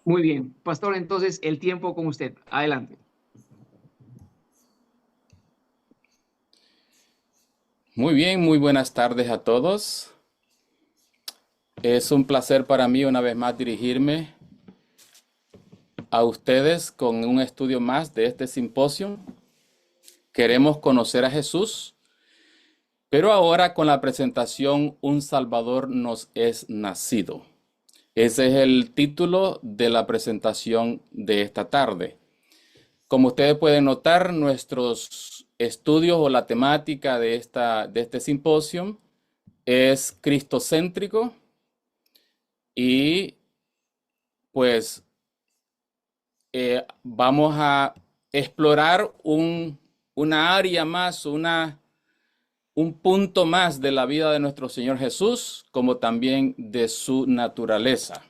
Muy bien, pastor, entonces el tiempo con usted. Adelante. Muy bien, muy buenas tardes a todos. Es un placer para mí una vez más dirigirme a ustedes con un estudio más de este simposio. Queremos conocer a Jesús, pero ahora con la presentación Un Salvador nos es nacido. Ese es el título de la presentación de esta tarde. Como ustedes pueden notar, nuestros estudios o la temática de este simposio es cristocéntrico y pues vamos a explorar una área más, un punto más de la vida de nuestro Señor Jesús, como también de su naturaleza.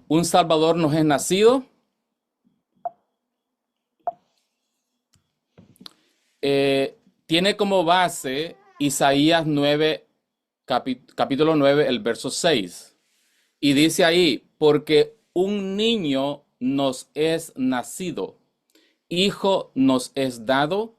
Un Salvador nos es nacido. Tiene como base Isaías 9, capítulo 9, el verso 6. Y dice ahí, porque un niño nos es nacido, hijo nos es dado,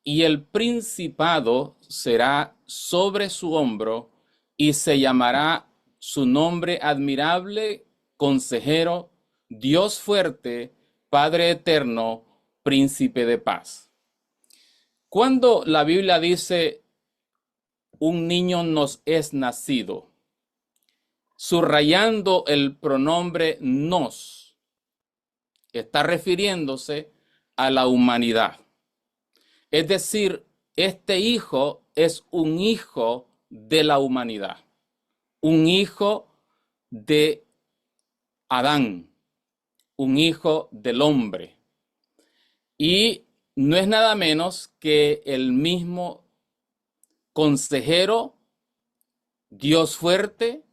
y el principado será sobre su hombro, y se llamará su nombre admirable, consejero, Dios fuerte, Padre eterno, príncipe de paz. Cuando la Biblia dice un niño nos es nacido, subrayando el pronombre nos, está refiriéndose a la humanidad. Es decir, este hijo es un hijo de la humanidad, un hijo de Adán, un hijo del hombre. Y no es nada menos que el mismo consejero, Dios fuerte,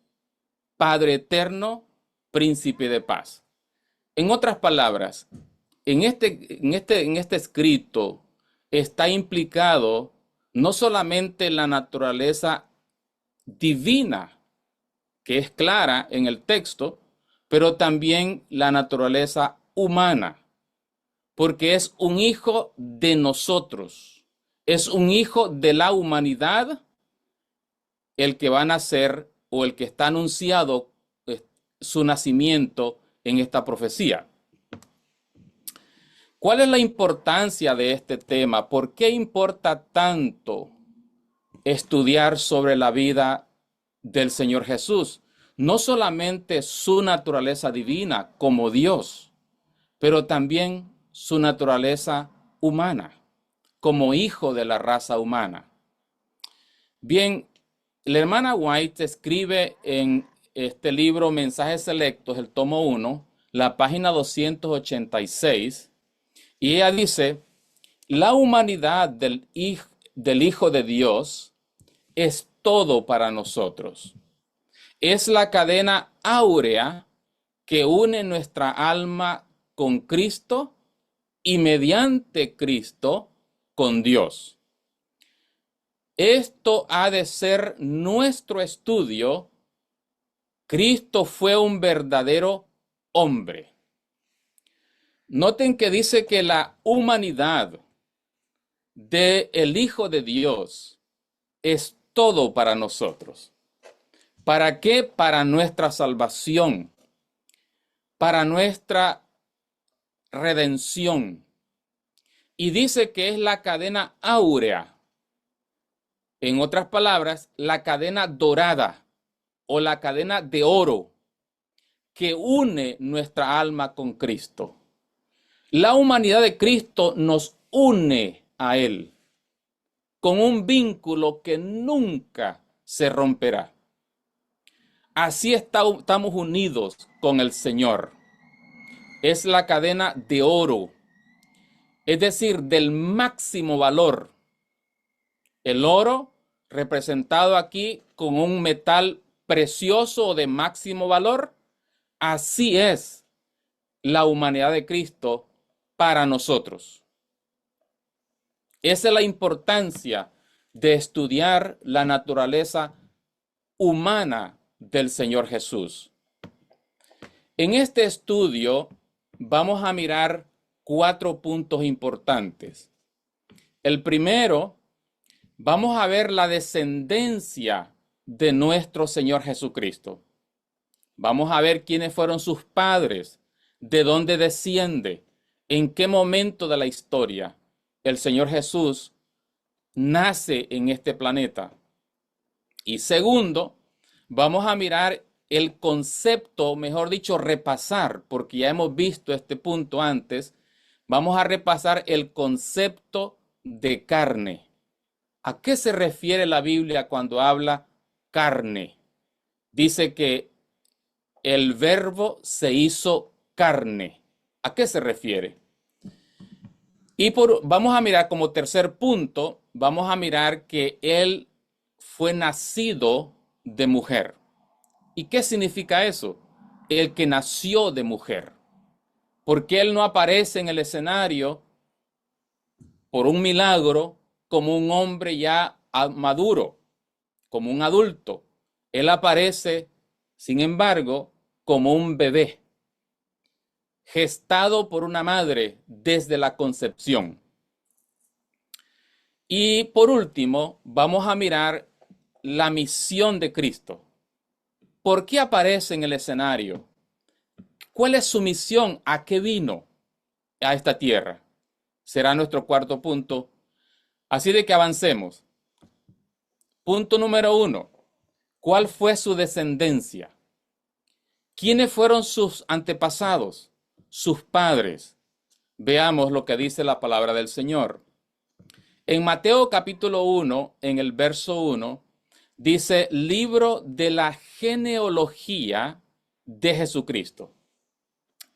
Padre eterno, príncipe de paz. En otras palabras, en este escrito está implicado no solamente la naturaleza divina, que es clara en el texto, pero también la naturaleza humana, porque es un hijo de nosotros, es un hijo de la humanidad el que va a nacer o el que está anunciado su nacimiento en esta profecía. ¿Cuál es la importancia de este tema? ¿Por qué importa tanto estudiar sobre la vida del Señor Jesús? No solamente su naturaleza divina como Dios, pero también su naturaleza humana, como hijo de la raza humana. Bien, la hermana White escribe en este libro Mensajes Selectos, el tomo 1, la página 286, y ella dice, la humanidad del Hijo de Dios es todo para nosotros. Es la cadena áurea que une nuestra alma con Cristo y mediante Cristo con Dios. Esto ha de ser nuestro estudio. Cristo fue un verdadero hombre. Noten que dice que la humanidad del Hijo de Dios es todo para nosotros. ¿Para qué? Para nuestra salvación, para nuestra redención. Y dice que es la cadena áurea. En otras palabras, la cadena dorada o la cadena de oro que une nuestra alma con Cristo. La humanidad de Cristo nos une a Él con un vínculo que nunca se romperá. Así estamos unidos con el Señor. Es la cadena de oro, es decir, del máximo valor. El oro representado aquí con un metal precioso o de máximo valor, así es la humanidad de Cristo para nosotros. Esa es la importancia de estudiar la naturaleza humana del Señor Jesús. En este estudio vamos a mirar 4 puntos importantes. El primero, vamos a ver la descendencia de nuestro Señor Jesucristo. Vamos a ver quiénes fueron sus padres, de dónde desciende, en qué momento de la historia el Señor Jesús nace en este planeta. Y segundo, vamos a mirar el concepto, mejor dicho, repasar, porque ya hemos visto este punto antes. Vamos a repasar el concepto de carne. ¿A qué se refiere la Biblia cuando habla carne? Dice que el verbo se hizo carne. ¿A qué se refiere? Y vamos a mirar como tercer punto, vamos a mirar que él fue nacido de mujer. ¿Y qué significa eso? El que nació de mujer. Porque él no aparece en el escenario por un milagro como un hombre ya maduro, como un adulto. Él aparece, sin embargo, como un bebé, gestado por una madre desde la concepción. Y por último, vamos a mirar la misión de Cristo. ¿Por qué aparece en el escenario? ¿Cuál es su misión? ¿A qué vino a esta tierra? Será nuestro cuarto punto. Así de que avancemos. Punto número 1. ¿Cuál fue su descendencia? ¿Quiénes fueron sus antepasados? Sus padres. Veamos lo que dice la palabra del Señor. En Mateo capítulo 1, en el verso 1, dice libro de la genealogía de Jesucristo.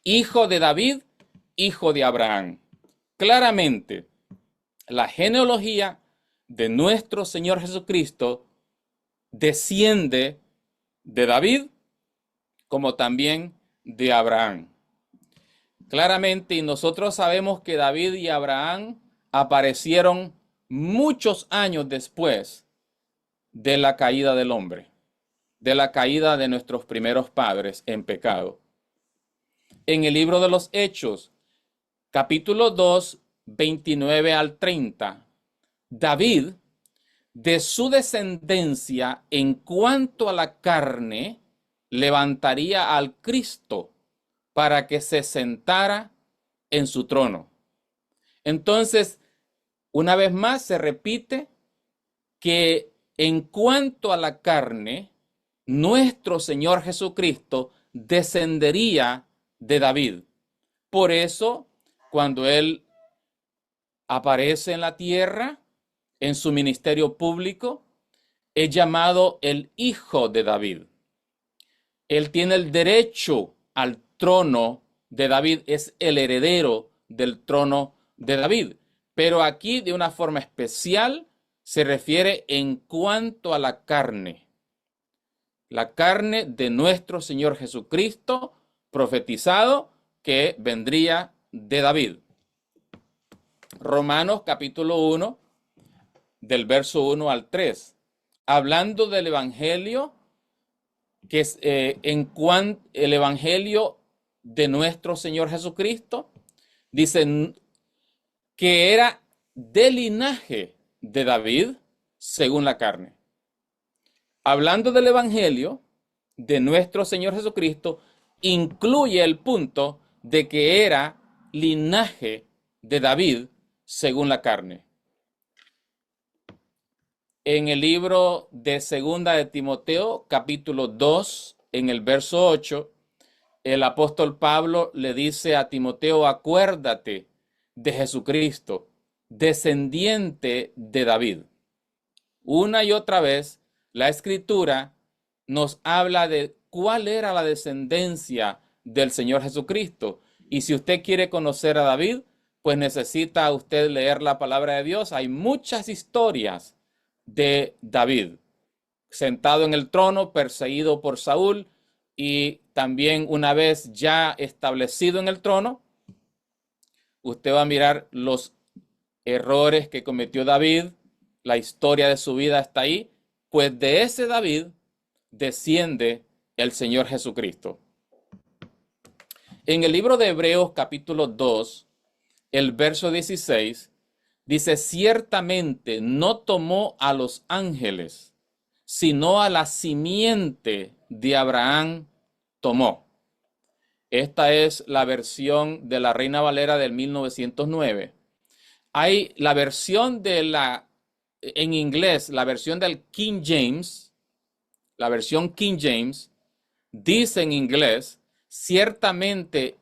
Hijo de David, hijo de Abraham. Claramente, la genealogía de nuestro Señor Jesucristo desciende de David como también de Abraham. Claramente, y nosotros sabemos que David y Abraham aparecieron muchos años después de la caída del hombre, de la caída de nuestros primeros padres en pecado. En el libro de los Hechos, capítulo 2, 29 al 30, David, de su descendencia en cuanto a la carne, levantaría al Cristo para que se sentara en su trono. Entonces, una vez más se repite que en cuanto a la carne, nuestro Señor Jesucristo descendería de David. Por eso, cuando él aparece en la tierra, en su ministerio público, es llamado el Hijo de David. Él tiene el derecho al trono de David, es el heredero del trono de David. Pero aquí, de una forma especial, se refiere en cuanto a la carne de nuestro Señor Jesucristo, profetizado que vendría de David. Romanos capítulo 1, del verso 1 al 3, hablando del Evangelio, que es el Evangelio de nuestro Señor Jesucristo, dice que era del linaje de David según la carne. Hablando del Evangelio de nuestro Señor Jesucristo, incluye el punto de que era linaje de David según la carne. En el libro de Segunda de Timoteo, capítulo 2, en el verso 8, el apóstol Pablo le dice a Timoteo, acuérdate de Jesucristo, descendiente de David. Una y otra vez, la Escritura nos habla de cuál era la descendencia del Señor Jesucristo. Y si usted quiere conocer a David, pues necesita usted leer la palabra de Dios. Hay muchas historias de David, sentado en el trono, perseguido por Saúl, y también una vez ya establecido en el trono, usted va a mirar los errores que cometió David, la historia de su vida está ahí, pues de ese David desciende el Señor Jesucristo. En el libro de Hebreos capítulo 2, el verso 16, dice, ciertamente no tomó a los ángeles, sino a la simiente de Abraham tomó. Esta es la versión de la Reina Valera del 1909. Hay la versión en inglés, la versión del King James, la versión King James, dice en inglés, ciertamente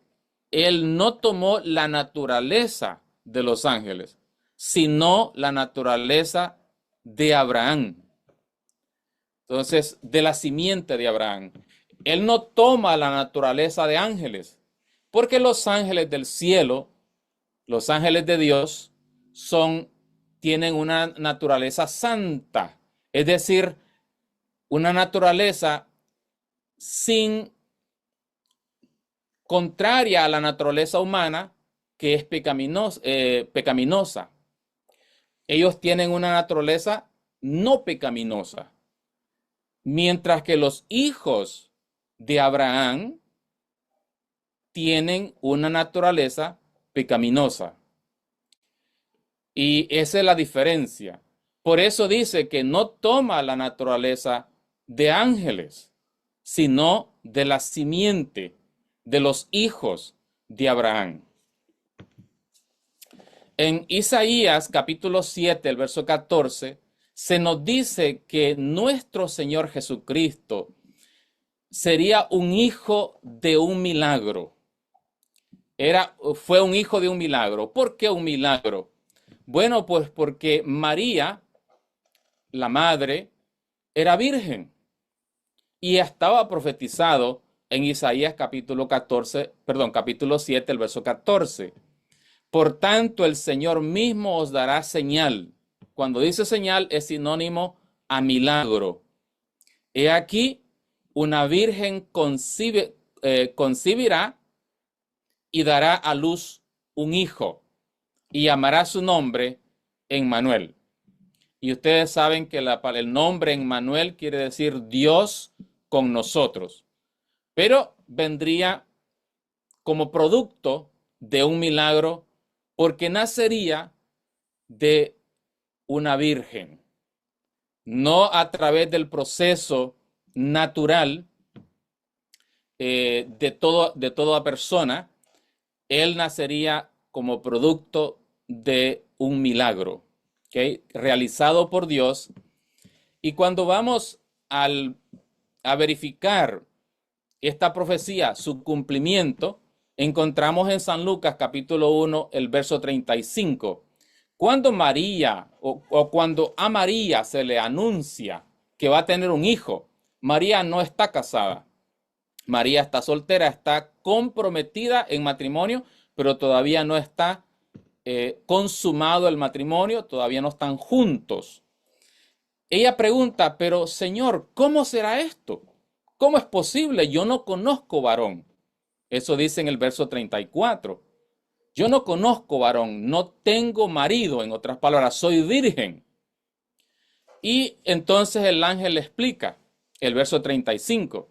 él no tomó la naturaleza de los ángeles, sino la naturaleza de Abraham. Entonces, de la simiente de Abraham. Él no toma la naturaleza de ángeles, porque los ángeles del cielo, los ángeles de Dios, tienen una naturaleza santa, es decir, una naturaleza contraria a la naturaleza humana, que es pecaminosa. Ellos tienen una naturaleza no pecaminosa, mientras que los hijos de Abraham tienen una naturaleza pecaminosa. Y esa es la diferencia. Por eso dice que no toma la naturaleza de ángeles, sino de la simiente de los hijos de Abraham. En Isaías capítulo 7, el verso 14, se nos dice que nuestro Señor Jesucristo sería un hijo de un milagro. Fue un hijo de un milagro. ¿Por qué un milagro? Bueno, pues porque María, la madre, era virgen y estaba profetizado en Isaías capítulo 7, el verso 14. Por tanto, el Señor mismo os dará señal. Cuando dice señal es sinónimo a milagro. He aquí, una virgen concebirá y dará a luz un hijo y llamará su nombre Emmanuel. Y ustedes saben que el nombre Emmanuel quiere decir Dios con nosotros. Pero vendría como producto de un milagro porque nacería de una virgen, no a través del proceso natural de toda persona. Él nacería como producto de un milagro, ¿okay?, realizado por Dios. Y cuando vamos a verificar esta profecía, su cumplimiento, encontramos en San Lucas capítulo 1, el verso 35. Cuando María o cuando a María se le anuncia que va a tener un hijo, María no está casada. María está soltera, está comprometida en matrimonio, pero todavía no está consumado el matrimonio, todavía no están juntos. Ella pregunta, pero Señor, ¿cómo será esto? ¿Cómo es posible? Yo no conozco varón. Eso dice en el verso 34. Yo no conozco varón, no tengo marido, en otras palabras, soy virgen. Y entonces el ángel le explica, el verso 35.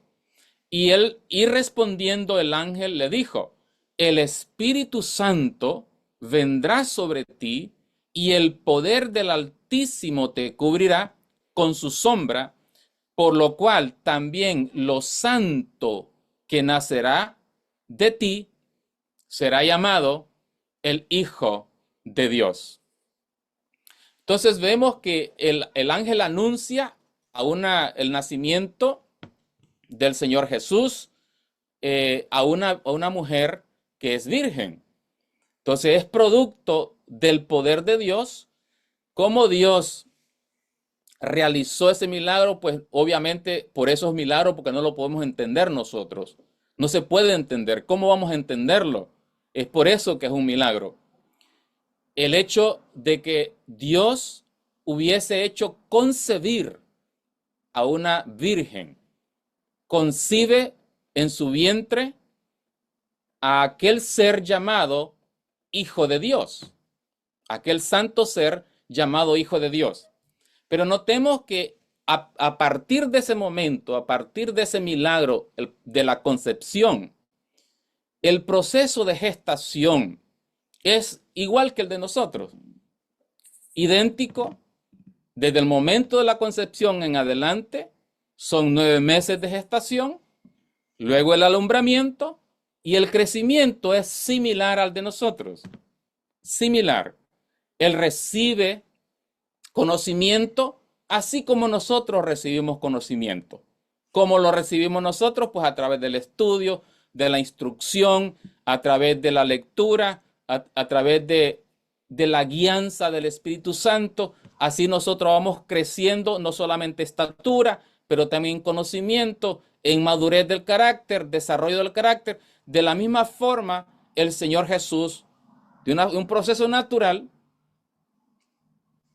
Y respondiendo el ángel le dijo, el Espíritu Santo vendrá sobre ti y el poder del Altísimo te cubrirá con su sombra, por lo cual también lo santo que nacerá de ti será llamado el Hijo de Dios. Entonces vemos que el ángel anuncia el nacimiento del Señor Jesús a una mujer que es virgen. Entonces es producto del poder de Dios. ¿Cómo Dios realizó ese milagro? Pues obviamente por esos milagros, porque no lo podemos entender nosotros. No se puede entender. ¿Cómo vamos a entenderlo? Es por eso que es un milagro. El hecho de que Dios hubiese hecho concebir a una virgen, concibe en su vientre a aquel ser llamado Hijo de Dios, aquel santo ser llamado Hijo de Dios. Pero notemos que a partir de ese momento, a partir de ese milagro de la concepción, el proceso de gestación es igual que el de nosotros, idéntico. Desde el momento de la concepción en adelante, son 9 meses de gestación, luego el alumbramiento, y el crecimiento es similar al de nosotros. Similar. Él recibe conocimiento así como nosotros recibimos conocimiento. ¿Cómo lo recibimos nosotros? Pues a través del estudio, de la instrucción, a través de la lectura, a través de la guianza del Espíritu Santo. Así nosotros vamos creciendo, no solamente estatura, pero también conocimiento, en madurez del carácter, desarrollo del carácter. De la misma forma, el Señor Jesús, de un proceso natural,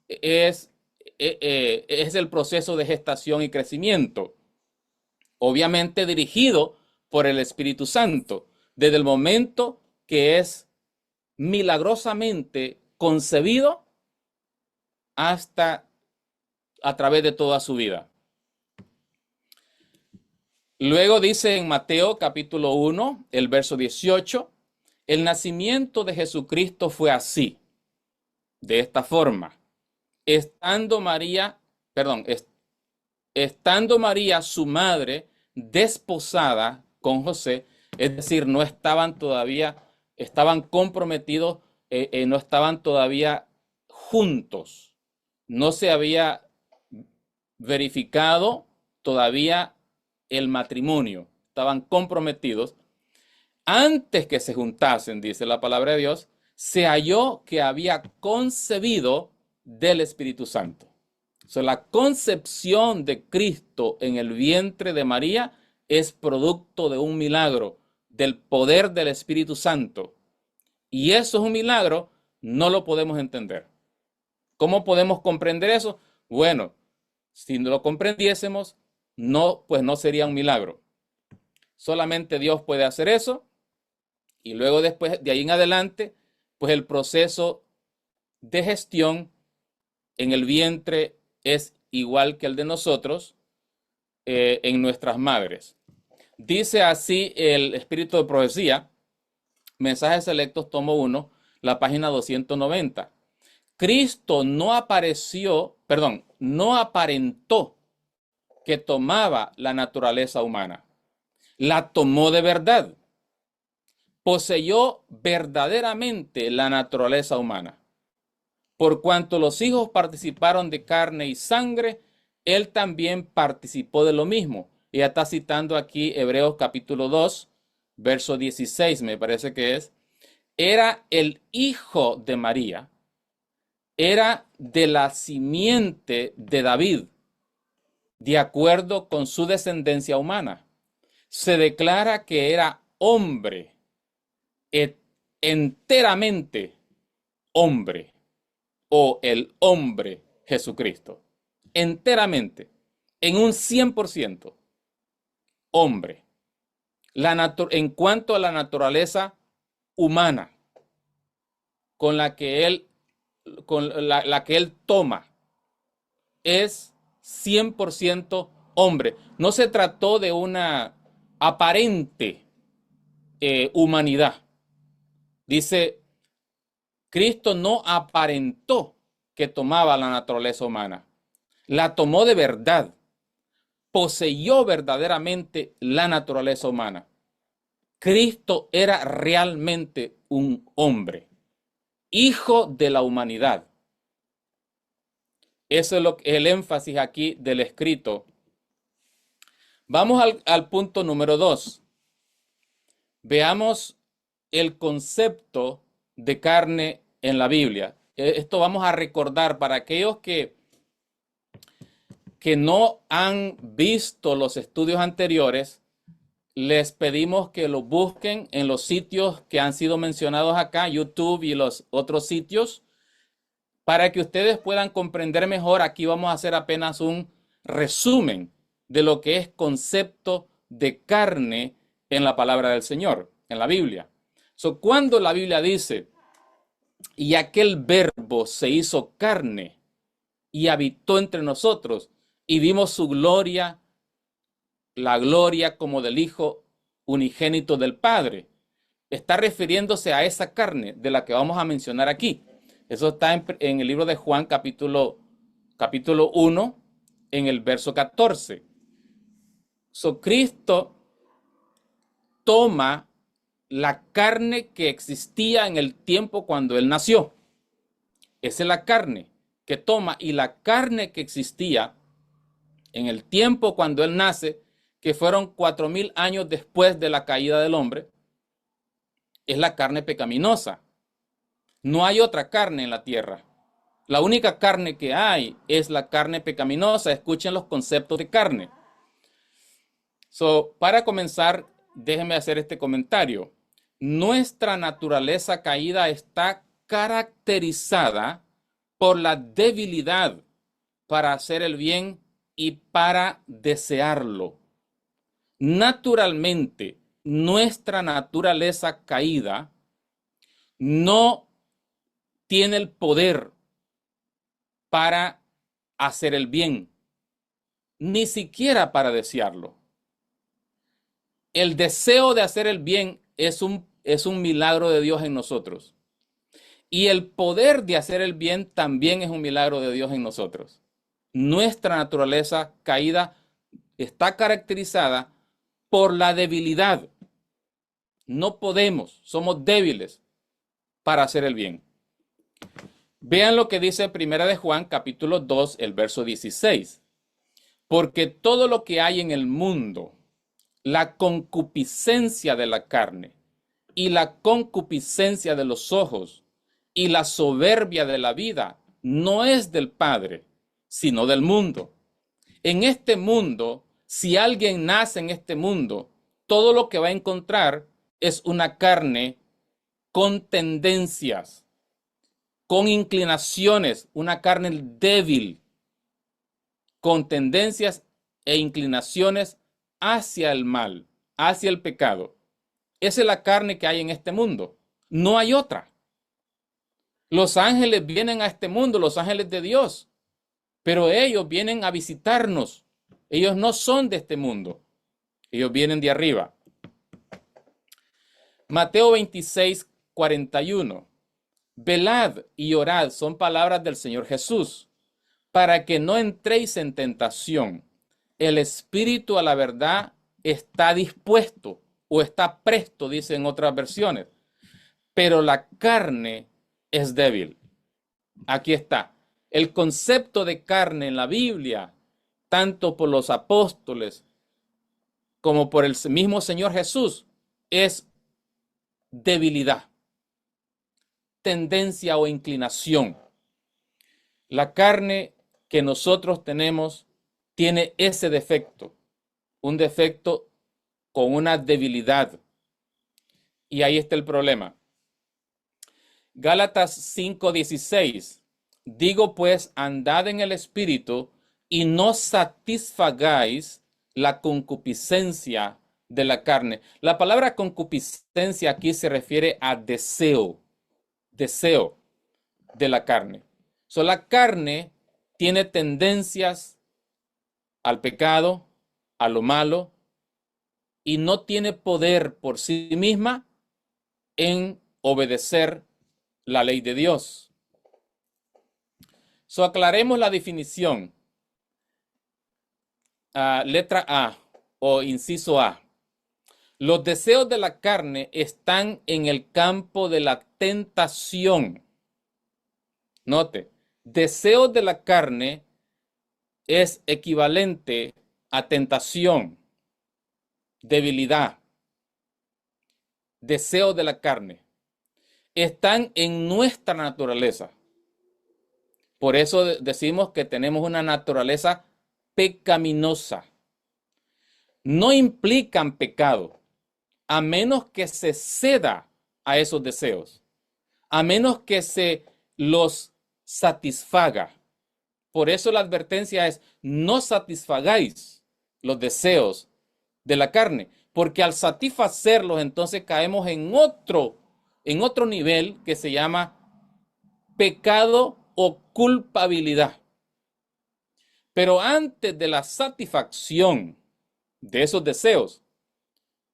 es el proceso de gestación y crecimiento, obviamente dirigido por el Espíritu Santo, desde el momento que es milagrosamente concebido hasta a través de toda su vida. Luego dice en Mateo capítulo 1, el verso 18, el nacimiento de Jesucristo fue así, de esta forma. Estando María, su madre, desposada con José, es decir, no estaban todavía, estaban comprometidos, no estaban todavía juntos, no se había verificado todavía el matrimonio, estaban comprometidos. Antes que se juntasen, dice la palabra de Dios, se halló que había concebido del Espíritu Santo. O sea, la concepción de Cristo en el vientre de María es producto de un milagro, del poder del Espíritu Santo. Y eso es un milagro, no lo podemos entender. ¿Cómo podemos comprender eso? Bueno, si no lo comprendiésemos, pues no sería un milagro. Solamente Dios puede hacer eso. Y luego después, de ahí en adelante, pues el proceso de gestión en el vientre es igual que el de nosotros en nuestras madres. Dice así el Espíritu de Profecía, Mensajes Selectos, tomo 1, la página 290. Cristo no aparentó que tomaba la naturaleza humana. La tomó de verdad. Poseyó verdaderamente la naturaleza humana. Por cuanto los hijos participaron de carne y sangre, él también participó de lo mismo. Ella está citando aquí Hebreos capítulo 2, verso 16, me parece que es. Era el hijo de María, era de la simiente de David, de acuerdo con su descendencia humana. Se declara que era hombre, enteramente hombre, o el hombre Jesucristo, enteramente, en un 100%, hombre. En cuanto a la naturaleza humana con la que él toma, es 100% hombre. No se trató de una aparente humanidad. Dice, Cristo no aparentó que tomaba la naturaleza humana. La tomó de verdad. Poseyó verdaderamente la naturaleza humana. Cristo era realmente un hombre, hijo de la humanidad. Eso es el énfasis aquí del escrito. Vamos al punto número 2. Veamos el concepto de carne en la Biblia. Esto vamos a recordar para aquellos que no han visto los estudios anteriores. Les pedimos que lo busquen en los sitios que han sido mencionados acá, YouTube y los otros sitios, para que ustedes puedan comprender mejor. Aquí vamos a hacer apenas un resumen de lo que es concepto de carne en la palabra del Señor, en la Biblia. Cuando la Biblia dice, y aquel verbo se hizo carne y habitó entre nosotros, y vimos su gloria, la gloria como del Hijo unigénito del Padre, está refiriéndose a esa carne de la que vamos a mencionar aquí. Eso está en el libro de Juan, capítulo 1, en el verso 14. Cristo toma la carne que existía en el tiempo cuando Él nació. Esa es la carne que toma, y la carne que existía en el tiempo cuando Él nace, que fueron 4,000 años después de la caída del hombre, es la carne pecaminosa. No hay otra carne en la tierra. La única carne que hay es la carne pecaminosa. Escuchen los conceptos de carne. Para comenzar, déjenme hacer este comentario. Nuestra naturaleza caída está caracterizada por la debilidad para hacer el bien y para desearlo. Naturalmente, nuestra naturaleza caída no tiene el poder para hacer el bien, ni siquiera para desearlo. El deseo de hacer el bien es un milagro de Dios en nosotros. Y el poder de hacer el bien también es un milagro de Dios en nosotros. Nuestra naturaleza caída está caracterizada por la debilidad. No podemos, somos débiles para hacer el bien. Vean lo que dice Primera de Juan, capítulo 2, el verso 16. Porque todo lo que hay en el mundo, la concupiscencia de la carne y la concupiscencia de los ojos y la soberbia de la vida, no es del Padre, sino del mundo. En este mundo, si alguien nace en este mundo, todo lo que va a encontrar es una carne con tendencias, con inclinaciones, una carne débil, con tendencias e inclinaciones hacia el mal, hacia el pecado. Esa es la carne que hay en este mundo. No hay otra. Los ángeles vienen a este mundo, los ángeles de Dios, pero ellos vienen a visitarnos. Ellos no son de este mundo. Ellos vienen de arriba. Mateo 26, 41. Velad y orad, son palabras del Señor Jesús, para que no entréis en tentación. El espíritu a la verdad está dispuesto o está presto, dicen otras versiones, pero la carne es débil. Aquí está. El concepto de carne en la Biblia, tanto por los apóstoles como por el mismo Señor Jesús, es debilidad, tendencia o inclinación. La carne que nosotros tenemos tiene ese defecto, un defecto con una debilidad. Y ahí está el problema. Gálatas 5:16. Digo pues, andad en el Espíritu y no satisfagáis la concupiscencia de la carne. La palabra concupiscencia aquí se refiere a deseo de la carne. La carne tiene tendencias al pecado, a lo malo, y no tiene poder por sí misma en obedecer la ley de Dios. Aclaremos la definición. Letra A o inciso A. Los deseos de la carne están en el campo de la tentación. Note, deseos de la carne es equivalente a tentación, debilidad. Deseos de la carne están en nuestra naturaleza. Por eso decimos que tenemos una naturaleza pecaminosa. No implican pecado, a menos que se ceda a esos deseos, a menos que se los satisfaga. Por eso la advertencia es: no satisfagáis los deseos de la carne, porque al satisfacerlos entonces caemos en otro nivel que se llama pecado o culpabilidad. Pero antes de la satisfacción de esos deseos,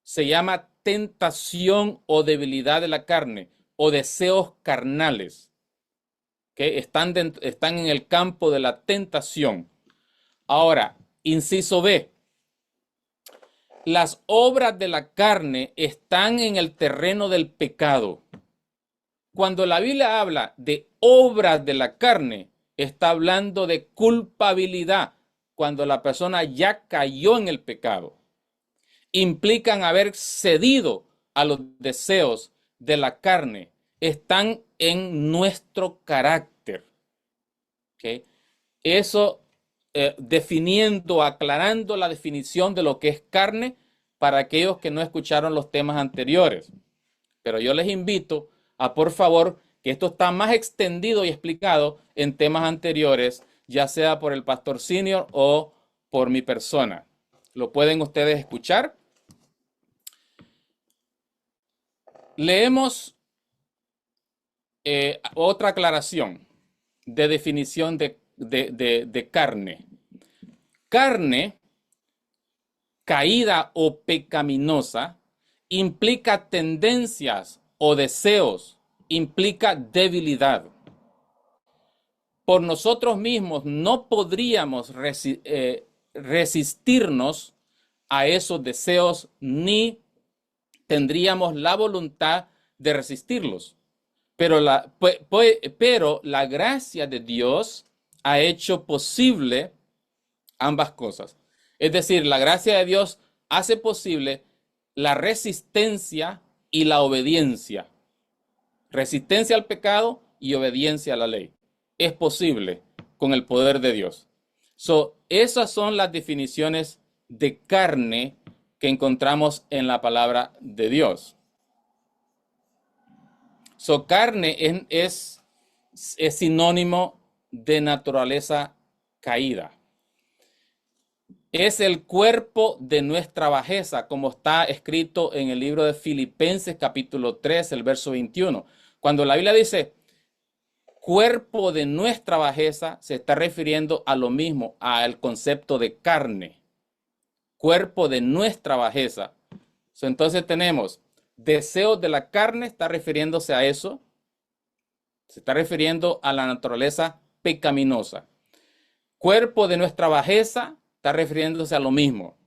se llama tentación o debilidad de la carne o deseos carnales, que están en el campo de la tentación. Ahora, inciso B. Las obras de la carne están en el terreno del pecado. Cuando la Biblia habla de obras de la carne, está hablando de culpabilidad, cuando la persona ya cayó en el pecado. Implican haber cedido a los deseos de la carne. Están en nuestro carácter. ¿Okay? Eso definiendo, aclarando la definición de lo que es carne para aquellos que no escucharon los temas anteriores. Pero yo les invito a, por favor, que esto está más extendido y explicado en temas anteriores, ya sea por el pastor senior o por mi persona. Lo pueden ustedes escuchar. Leemos otra aclaración de definición de carne. Carne caída o pecaminosa implica tendencias o deseos, implica debilidad. Por nosotros mismos no podríamos resistirnos a esos deseos ni tendríamos la voluntad de resistirlos. Pero la gracia de Dios ha hecho posible ambas cosas. Es decir, la gracia de Dios hace posible la resistencia y la obediencia. Resistencia al pecado y obediencia a la ley. Es posible con el poder de Dios. Esas son las definiciones de carne que encontramos en la palabra de Dios. Carne es sinónimo de naturaleza caída. Es el cuerpo de nuestra bajeza, como está escrito en el libro de Filipenses capítulo 3, el verso 21. Cuando la Biblia dice cuerpo de nuestra bajeza, se está refiriendo a lo mismo, al concepto de carne. Cuerpo de nuestra bajeza. Entonces tenemos deseos de la carne, está refiriéndose a eso. Se está refiriendo a la naturaleza pecaminosa. Cuerpo de nuestra bajeza, está refiriéndose a lo mismo.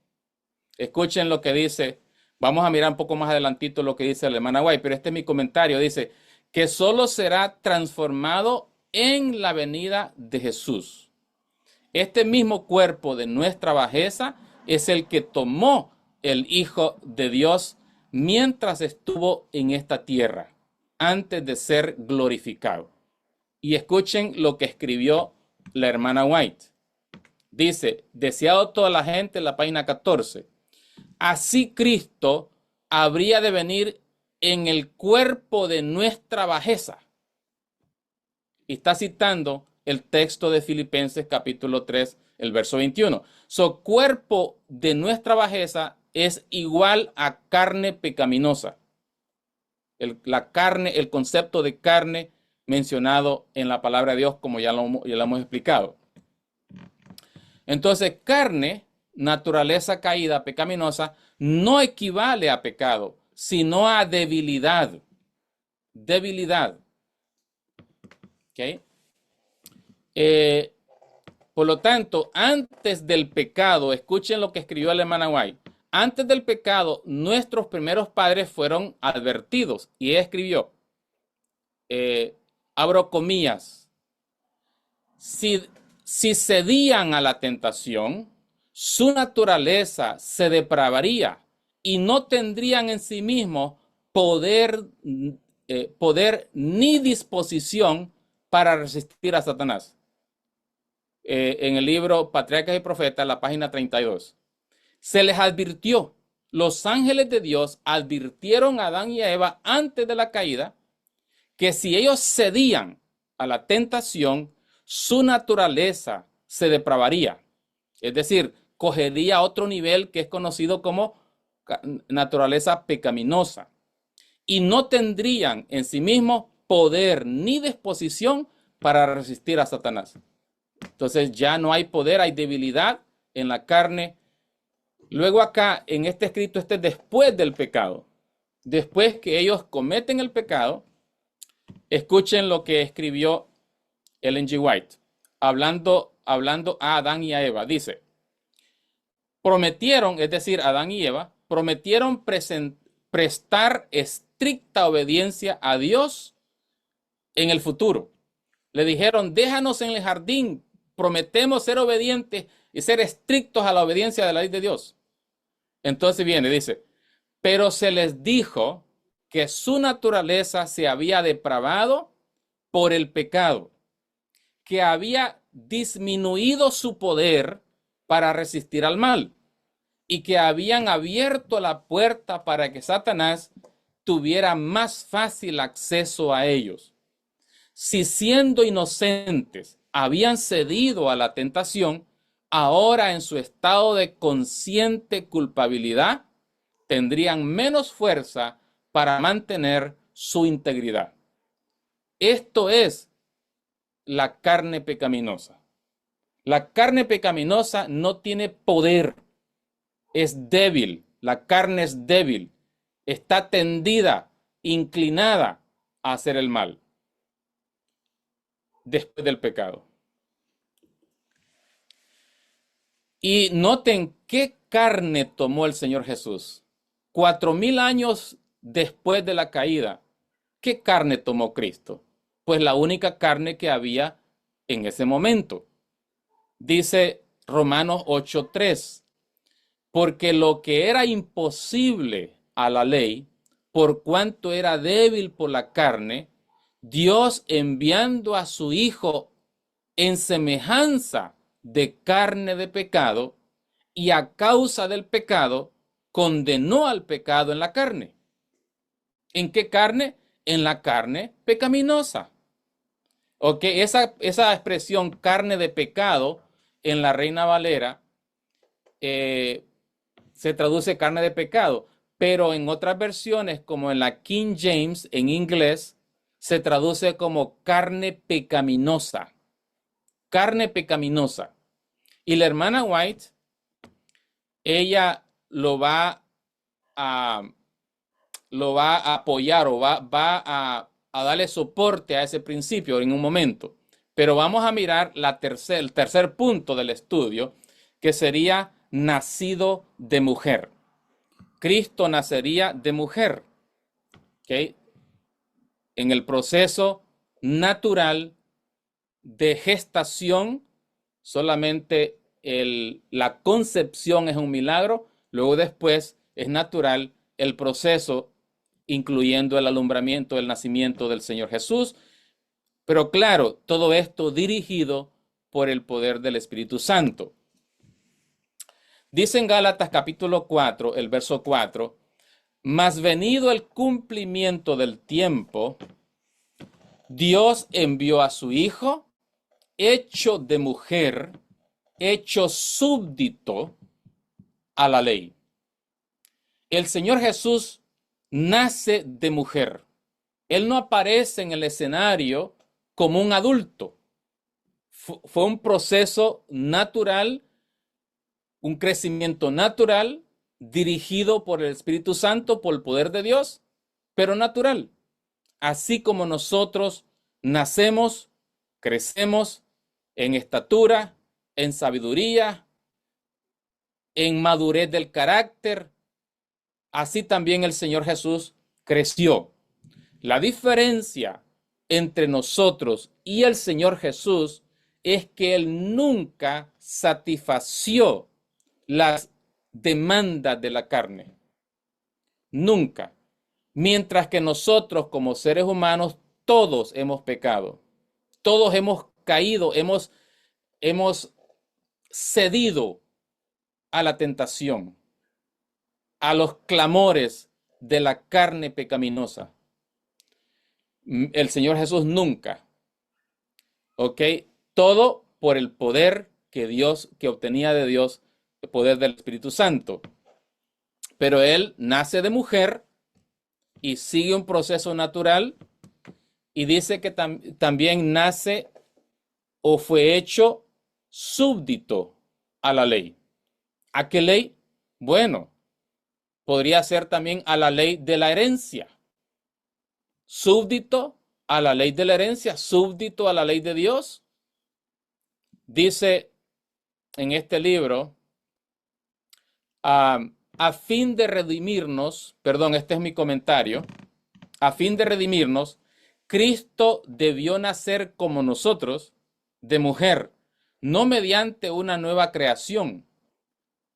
Escuchen lo que dice. Vamos a mirar un poco más adelantito lo que dice la hermana White, pero este es mi comentario. Dice que solo será transformado en la venida de Jesús. Este mismo cuerpo de nuestra bajeza es el que tomó el Hijo de Dios mientras estuvo en esta tierra, antes de ser glorificado. Y escuchen lo que escribió la hermana White. Dice, deseado toda la gente, en la página 14. Así Cristo habría de venir en el cuerpo de nuestra bajeza. Y está citando el texto de Filipenses capítulo 3, el verso 21. Cuerpo de nuestra bajeza es igual a carne pecaminosa. La carne, el concepto de carne mencionado en la palabra de Dios, como ya lo hemos explicado. Entonces, carne, naturaleza caída, pecaminosa, no equivale a pecado, sino a debilidad. Debilidad. ¿Okay? Por lo tanto, antes del pecado, escuchen lo que escribió la hermana White. Antes del pecado, nuestros primeros padres fueron advertidos. Y ella escribió, abro comillas, si cedían a la tentación, su naturaleza se depravaría y no tendrían en sí mismos poder ni disposición para resistir a Satanás. En el libro Patriarcas y Profetas, la página 32. Se les advirtió, los ángeles de Dios advirtieron a Adán y a Eva antes de la caída que si ellos cedían a la tentación, su naturaleza se depravaría. Es decir, cogería otro nivel que es conocido como naturaleza pecaminosa y no tendrían en sí mismos poder ni disposición para resistir a Satanás. Entonces ya no hay poder, hay debilidad en la carne. Luego acá en este escrito, este es después del pecado. Después que ellos cometen el pecado, escuchen lo que escribió Ellen G. White, hablando a Adán y a Eva. Dice, prometieron, es decir, Adán y Eva, prometieron prestar estricta obediencia a Dios en el futuro. Le dijeron, déjanos en el jardín, prometemos ser obedientes y ser estrictos a la obediencia de la ley de Dios. Entonces viene, dice, pero se les dijo que su naturaleza se había depravado por el pecado, que había disminuido su poder para resistir al mal y que habían abierto la puerta para que Satanás tuviera más fácil acceso a ellos. Si siendo inocentes habían cedido a la tentación, ahora en su estado de consciente culpabilidad, tendrían menos fuerza para mantener su integridad. Esto es la carne pecaminosa. La carne pecaminosa no tiene poder, es débil, la carne es débil, está tendida, inclinada a hacer el mal después del pecado. Y noten qué carne tomó el Señor Jesús. 4000 años después de la caída, ¿qué carne tomó Cristo? Pues la única carne que había en ese momento. Dice Romanos 8:3, porque lo que era imposible a la ley, por cuanto era débil por la carne, Dios enviando a su Hijo en semejanza de carne de pecado, y a causa del pecado, condenó al pecado en la carne. ¿En qué carne? En la carne pecaminosa. Ok, esa expresión carne de pecado en la Reina Valera se traduce carne de pecado, pero en otras versiones, como en la King James, en inglés, se traduce como carne pecaminosa. Carne pecaminosa. Y la hermana White, ella lo va a apoyar o va a darle soporte a ese principio en un momento. Pero vamos a mirar el tercer punto del estudio, que sería nacido de mujer. Cristo nacería de mujer. ¿Okay? En el proceso natural de gestación, solamente la concepción es un milagro, luego después es natural el proceso, incluyendo el alumbramiento, el nacimiento del Señor Jesús. Pero claro, todo esto dirigido por el poder del Espíritu Santo. Dice en Gálatas capítulo 4, el verso 4, mas venido el cumplimiento del tiempo, Dios envió a su Hijo, hecho de mujer, hecho súbdito a la ley. El Señor Jesús nace de mujer. Él no aparece en el escenario como un adulto. Fue un proceso natural, un crecimiento natural, dirigido por el Espíritu Santo, por el poder de Dios, pero natural. Así como nosotros nacemos, crecemos en estatura, en sabiduría, en madurez del carácter, así también el Señor Jesús creció. La diferencia entre nosotros y el Señor Jesús es que Él nunca satisfació las demandas de la carne. Nunca. Mientras que nosotros como seres humanos todos hemos pecado. Todos hemos caído, hemos cedido a la tentación, a los clamores de la carne pecaminosa. El Señor Jesús nunca. ¿Ok? Todo por el poder que obtenía de Dios, el poder del Espíritu Santo. Pero él nace de mujer y sigue un proceso natural y dice que también nace o fue hecho súbdito a la ley. ¿A qué ley? Bueno, podría ser también a la ley de la herencia. Súbdito a la ley de la herencia, súbdito a la ley de Dios. Dice en este libro, a fin de redimirnos, perdón, este es mi comentario, a fin de redimirnos, Cristo debió nacer como nosotros, de mujer, no mediante una nueva creación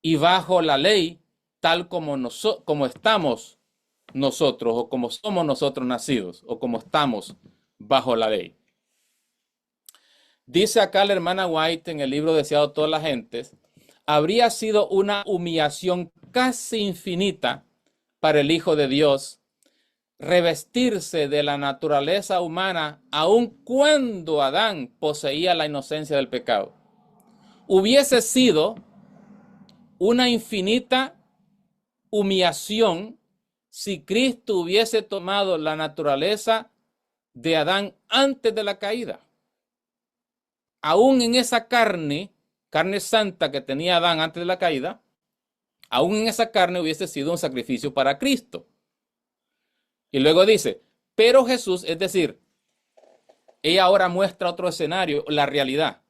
y bajo la ley, tal como, como estamos nosotros, o como somos nosotros nacidos, o como estamos bajo la ley. Dice acá la hermana White en el libro Deseado todas las gentes, habría sido una humillación casi infinita para el Hijo de Dios revestirse de la naturaleza humana aun cuando Adán poseía la inocencia del pecado. Hubiese sido una infinita humillación si Cristo hubiese tomado la naturaleza de Adán antes de la caída. Aún en esa carne santa que tenía Adán antes de la caída, aún en esa carne hubiese sido un sacrificio para Cristo. Y luego dice, pero Jesús, es decir, ella ahora muestra otro escenario, la realidad.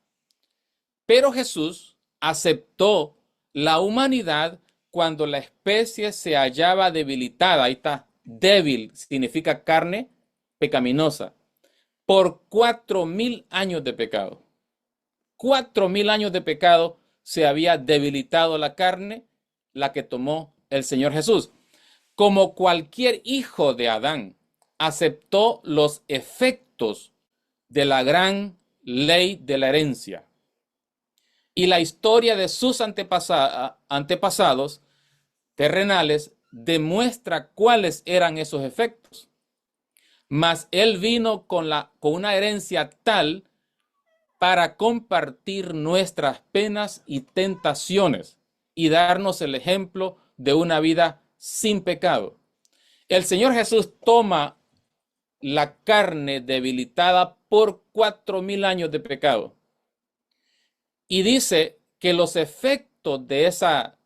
Pero Jesús aceptó la humanidad cuando la especie se hallaba debilitada. Ahí está, débil significa carne pecaminosa, por 4.000 años de pecado. 4.000 años de pecado se había debilitado la carne, la que tomó el Señor Jesús. Como cualquier hijo de Adán, aceptó los efectos de la gran ley de la herencia. Y la historia de sus antepasados terrenales demuestra cuáles eran esos efectos. Mas él vino con una herencia tal para compartir nuestras penas y tentaciones y darnos el ejemplo de una vida sin pecado. El Señor Jesús toma la carne debilitada por 4.000 años de pecado y dice que los efectos de esa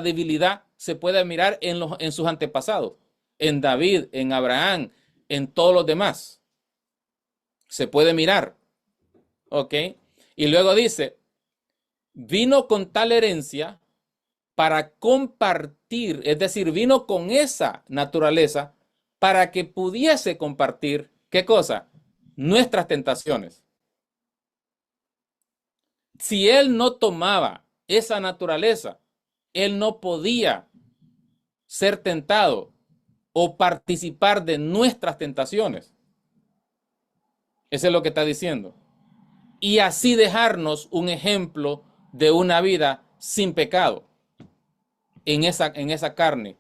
debilidad se puede mirar en sus antepasados, en David, en Abraham, en todos los demás. Se puede mirar. ¿Ok? Y luego dice, vino con tal herencia para compartir, es decir, vino con esa naturaleza para que pudiese compartir, ¿qué cosa? Nuestras tentaciones. Si él no tomaba esa naturaleza, él no podía ser tentado o participar de nuestras tentaciones. Eso es lo que está diciendo. Y así dejarnos un ejemplo de una vida sin pecado en esa carne,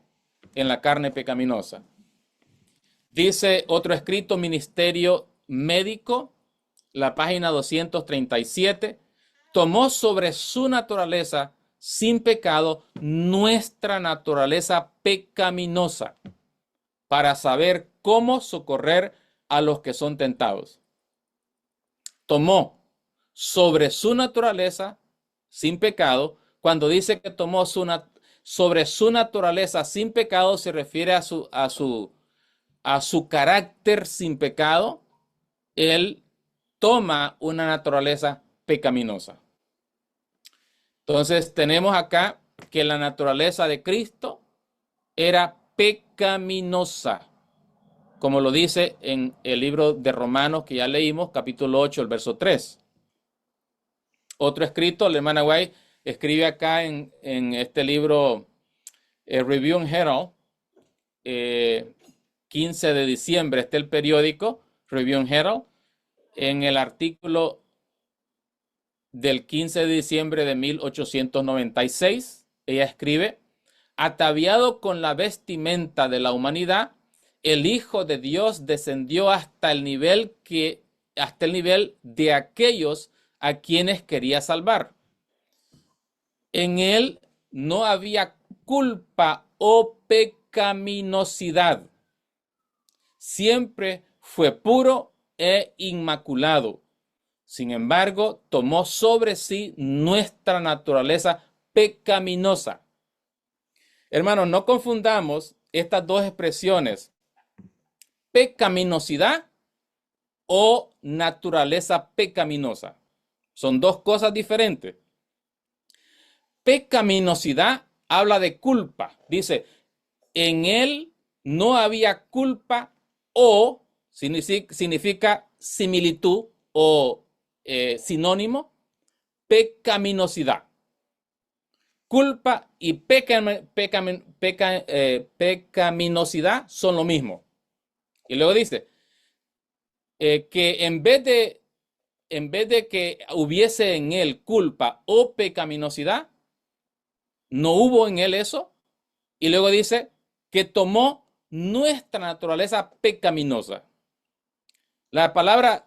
en la carne pecaminosa. Dice otro escrito, Ministerio Médico, la página 237, tomó sobre su naturaleza sin pecado nuestra naturaleza pecaminosa para saber cómo socorrer a los que son tentados. Tomó sobre su naturaleza sin pecado. Cuando dice que tomó sobre su naturaleza sin pecado, se refiere a su carácter sin pecado. Él toma una naturaleza pecaminosa. Entonces tenemos acá que la naturaleza de Cristo era pecaminosa, como lo dice en el libro de Romanos que ya leímos, capítulo 8, el verso 3. Otro escrito, la hermana White escribe acá en este libro, Review and Herald, 15 de diciembre, está el periódico Review and Herald, en el artículo del 15 de diciembre de 1896, ella escribe, ataviado con la vestimenta de la humanidad, el Hijo de Dios descendió hasta el nivel de aquellos a quienes quería salvar. En él no había culpa o pecaminosidad. Siempre fue puro e inmaculado. Sin embargo, tomó sobre sí nuestra naturaleza pecaminosa. Hermanos, no confundamos estas dos expresiones, pecaminosidad o naturaleza pecaminosa. Son dos cosas diferentes. Pecaminosidad habla de culpa. Dice, en él no había culpa o significa similitud o sinónimo, pecaminosidad. Culpa y pecaminosidad son lo mismo. Y luego dice que en vez de que hubiese en él culpa o pecaminosidad, no hubo en él eso. Y luego dice que tomó nuestra naturaleza pecaminosa. La palabra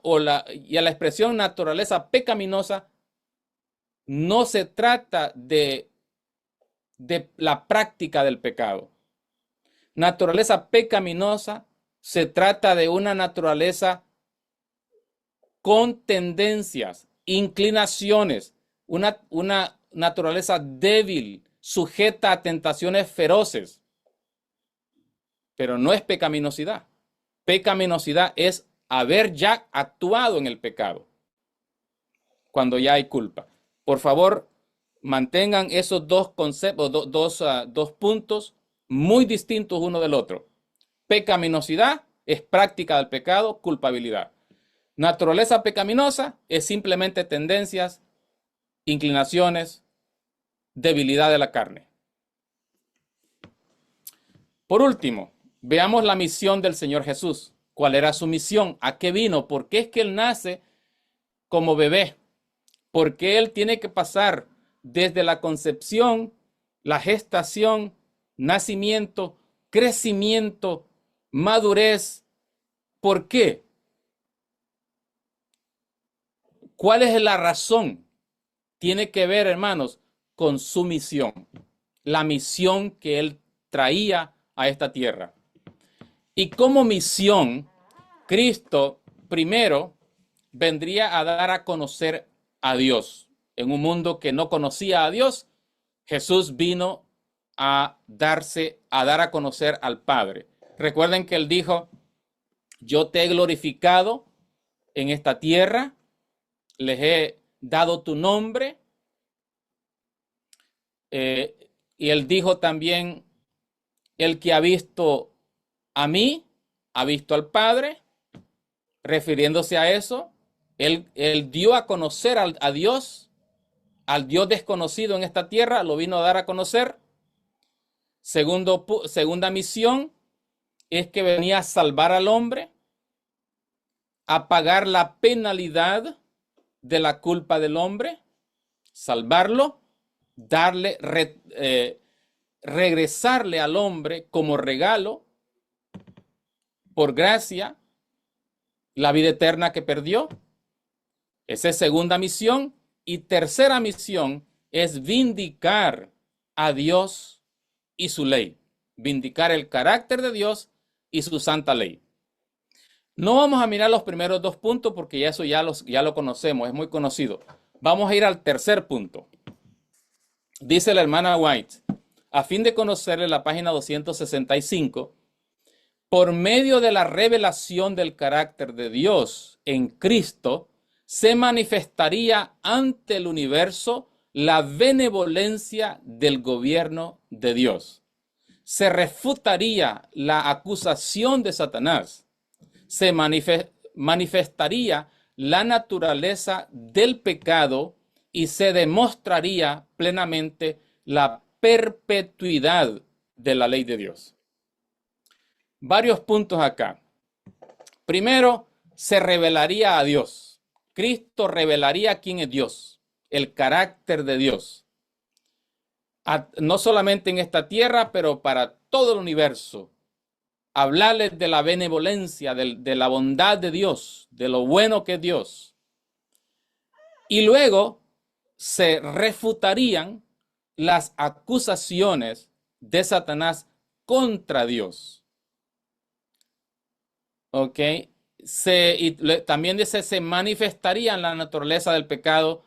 y a la expresión naturaleza pecaminosa no se trata de la práctica del pecado. Naturaleza pecaminosa se trata de una naturaleza con tendencias, inclinaciones, una naturaleza débil, sujeta a tentaciones feroces. Pero no es pecaminosidad. Pecaminosidad es haber ya actuado en el pecado cuando ya hay culpa. Por favor, mantengan esos dos conceptos, dos puntos muy distintos uno del otro. Pecaminosidad es práctica del pecado, culpabilidad. Naturaleza pecaminosa es simplemente tendencias, inclinaciones, debilidad de la carne. Por último, veamos la misión del Señor Jesús. ¿Cuál era su misión? ¿A qué vino? ¿Por qué es que Él nace como bebé? ¿Por qué Él tiene que pasar desde la concepción, la gestación, nacimiento, crecimiento, madurez? ¿Por qué? ¿Cuál es la razón? Tiene que ver, hermanos, con su misión. La misión que Él traía a esta tierra. Y como misión, Cristo primero vendría a dar a conocer a Dios. En un mundo que no conocía a Dios, Jesús vino a dar a conocer al Padre. Recuerden que Él dijo, yo te he glorificado en esta tierra, les he dado tu nombre. Y Él dijo también, el que ha visto a mí, ha visto al Padre. Refiriéndose a eso, él dio a conocer a Dios, al Dios desconocido en esta tierra, lo vino a dar a conocer. Segunda misión es que venía a salvar al hombre, a pagar la penalidad de la culpa del hombre, salvarlo, regresarle al hombre como regalo, por gracia, la vida eterna que perdió. Esa es segunda misión. Y tercera misión es vindicar a Dios y su ley. Vindicar el carácter de Dios y su santa ley. No vamos a mirar los primeros dos puntos porque eso ya lo conocemos, es muy conocido. Vamos a ir al tercer punto. Dice la hermana White, a fin de conocerle, la página 265, por medio de la revelación del carácter de Dios en Cristo, se manifestaría ante el universo la benevolencia del gobierno de Dios. Se refutaría la acusación de Satanás. Se manifestaría la naturaleza del pecado y se demostraría plenamente la perpetuidad de la ley de Dios. Varios puntos acá. Primero, se revelaría a Dios. Cristo revelaría quién es Dios, el carácter de Dios. No solamente en esta tierra, pero para todo el universo. Hablarles de la benevolencia, de la bondad de Dios, de lo bueno que es Dios. Y luego se refutarían las acusaciones de Satanás contra Dios. ¿Ok? También dice, se manifestaría en la naturaleza del pecado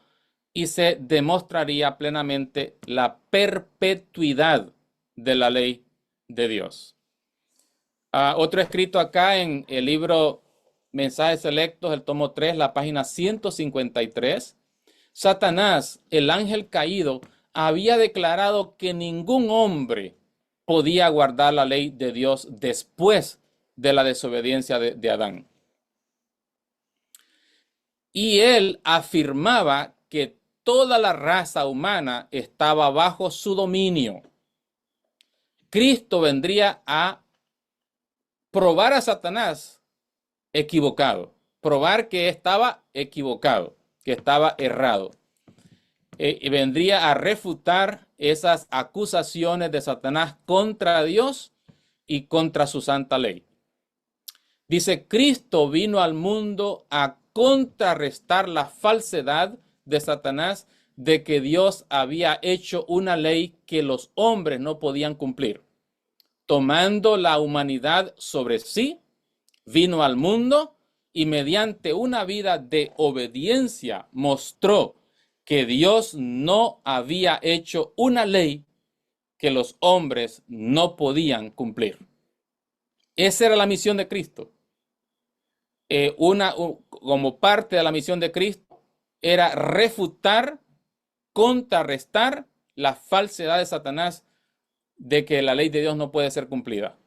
y se demostraría plenamente la perpetuidad de la ley de Dios. Otro escrito acá en el libro Mensajes Selectos, el tomo 3, la página 153. Satanás, el ángel caído, había declarado que ningún hombre podía guardar la ley de Dios después de la desobediencia de Adán. Y él afirmaba que toda la raza humana estaba bajo su dominio. Cristo vendría a probar a Satanás equivocado, probar que estaba equivocado, que estaba errado. Y vendría a refutar esas acusaciones de Satanás contra Dios y contra su santa ley. Dice, Cristo vino al mundo a contrarrestar la falsedad de Satanás de que Dios había hecho una ley que los hombres no podían cumplir. Tomando la humanidad sobre sí, vino al mundo y mediante una vida de obediencia mostró que Dios no había hecho una ley que los hombres no podían cumplir. Esa era la misión de Cristo. Como parte de la misión de Cristo era refutar, contrarrestar la falsedad de Satanás de que la ley de Dios no puede ser cumplida.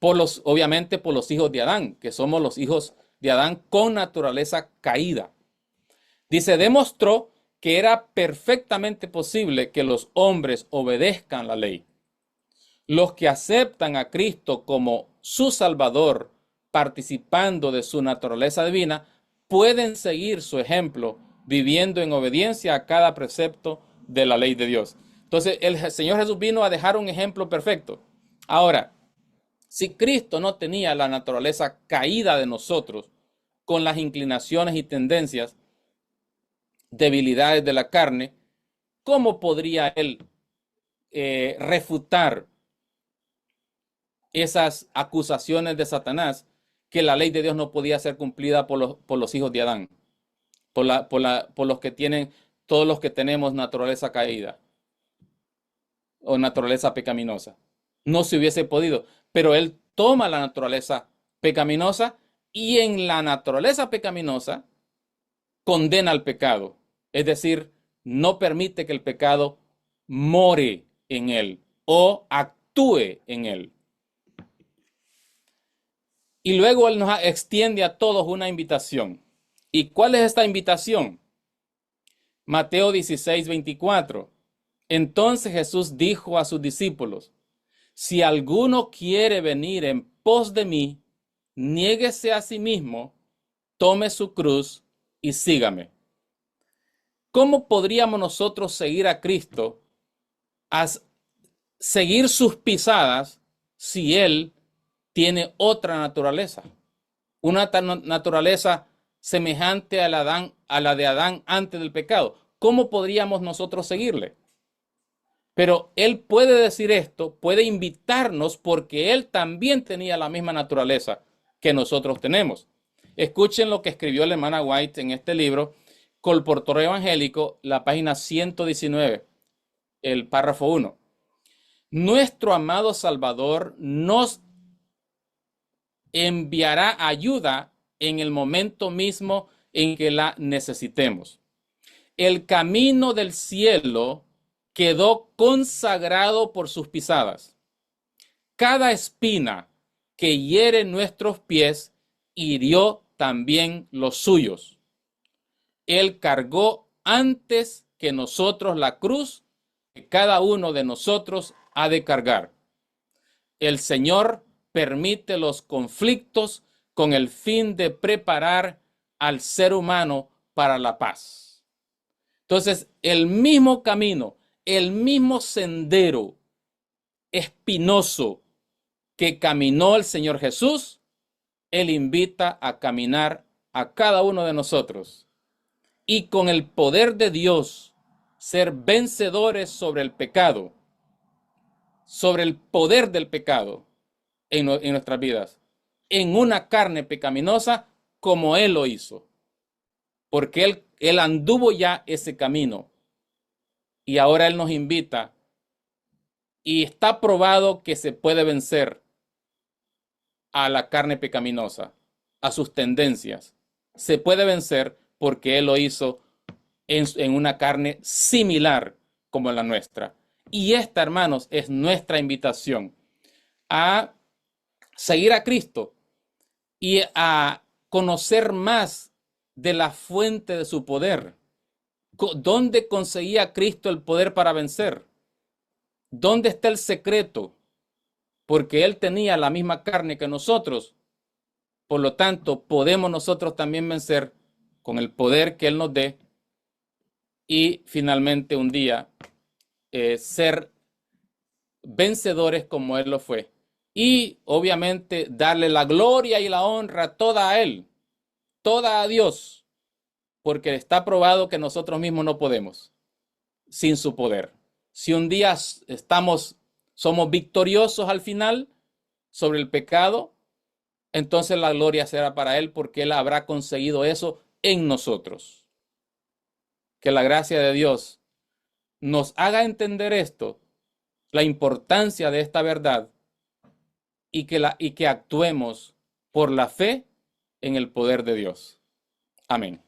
Obviamente por los hijos de Adán, que somos los hijos de Adán con naturaleza caída. Dice, demostró que era perfectamente posible que los hombres obedezcan la ley. Los que aceptan a Cristo como su Salvador, participando de su naturaleza divina, pueden seguir su ejemplo, viviendo en obediencia a cada precepto de la ley de Dios. Entonces, el Señor Jesús vino a dejar un ejemplo perfecto. Ahora, si Cristo no tenía la naturaleza caída de nosotros, con las inclinaciones y tendencias, debilidades de la carne, ¿cómo podría Él refutar esas acusaciones de Satanás que la ley de Dios no podía ser cumplida por los hijos de Adán, por los que tienen, todos los que tenemos naturaleza caída o naturaleza pecaminosa? No se hubiese podido, pero Él toma la naturaleza pecaminosa y en la naturaleza pecaminosa condena al pecado, es decir, no permite que el pecado more en Él o actúe en Él. Y luego Él nos extiende a todos una invitación. ¿Y cuál es esta invitación? Mateo 16, 24. Entonces Jesús dijo a sus discípulos, si alguno quiere venir en pos de mí, niéguese a sí mismo, tome su cruz y sígame. ¿Cómo podríamos nosotros seguir a Cristo, a seguir sus pisadas, si Él tiene otra naturaleza? Una naturaleza semejante a la de Adán antes del pecado. ¿Cómo podríamos nosotros seguirle? Pero Él puede decir esto, puede invitarnos porque Él también tenía la misma naturaleza que nosotros tenemos. Escuchen lo que escribió la hermana White en este libro, Colportor Evangélico, la página 119, el párrafo 1. Nuestro amado Salvador nos enviará ayuda en el momento mismo en que la necesitemos. El camino del cielo quedó consagrado por sus pisadas. Cada espina que hiere nuestros pies hirió también los suyos. Él cargó antes que nosotros la cruz que cada uno de nosotros ha de cargar. El Señor permite los conflictos con el fin de preparar al ser humano para la paz. Entonces, el mismo camino, el mismo sendero espinoso que caminó el Señor Jesús, Él invita a caminar a cada uno de nosotros. Y con el poder de Dios, ser vencedores sobre el pecado sobre el poder del pecado en nuestras vidas, en una carne pecaminosa como Él lo hizo. Porque él anduvo ya ese camino y ahora Él nos invita y está probado que se puede vencer a la carne pecaminosa, a sus tendencias. Se puede vencer porque Él lo hizo en una carne similar como la nuestra. Y esta, hermanos, es nuestra invitación a seguir a Cristo y a conocer más de la fuente de su poder. ¿Dónde conseguía Cristo el poder para vencer? ¿Dónde está el secreto? Porque Él tenía la misma carne que nosotros. Por lo tanto, podemos nosotros también vencer con el poder que Él nos dé y finalmente un día ser vencedores como Él lo fue. Y obviamente darle la gloria y la honra toda a Él, toda a Dios, porque está probado que nosotros mismos no podemos sin su poder. Si un día somos victoriosos al final sobre el pecado, entonces la gloria será para Él porque Él habrá conseguido eso en nosotros. Que la gracia de Dios nos haga entender esto, la importancia de esta verdad y que actuemos por la fe en el poder de Dios. Amén.